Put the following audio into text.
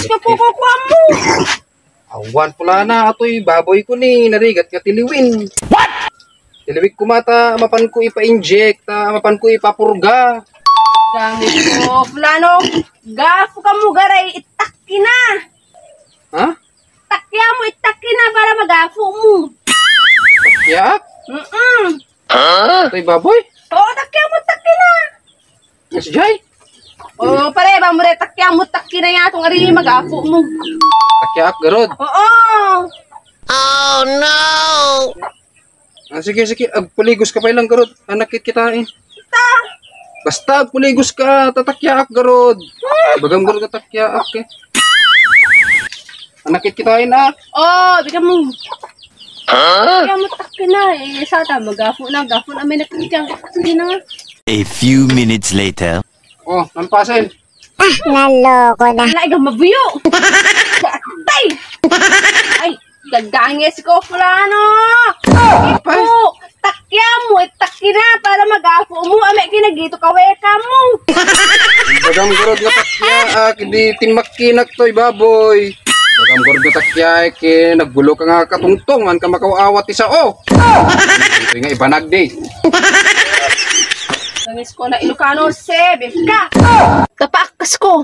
Ilis ka po kukuha mo. Awan pula na ato'y baboy ko ni narigat nga tiliwin. What? Tiliwig ko mata, mapan ko ipa-inject, mapan ko ipapurga. Gamit ko, fulano. Gafo ka mo garay, itaki na. Ha? Takya mo, itaki na para magafo mo. Takyak? Ato'y baboy? Oo, takya mo, taki na. Yes, Jay? Oo, pare, ba mo rin, takya mo, taki na yan. Itong ari, magafo mo. Takyak, garod. Oo. Oh no! Sige, agpuligos ka pa ilang garod. Nakit kitain. Ta. Basta agpuligos ka, tatakyaak garod. Bagam garod tatakyaak eh. Nakit kitain Oo, bigyan mo. Takya mo, taki na. Eh, sata, magafo na, may nakikita. Sige na nga. A few minutes later. Oh, nampasin. Naloko na. Wala, ikaw mabuyo. Tay! Ay, gagangis ko, fulano. Ito, takya mo, itaki na para mag-afo mo. Ame, kinagito kaweka mo. Bagam garod nga takyaak, di timakinak to'y baboy. Bagam garod nga takyaak, nagbulo ka nga katungtong, man ka makawawat isa Ito nga ibanag day. Nangis ko na Ilocano, sebe ka. Tapakas ko.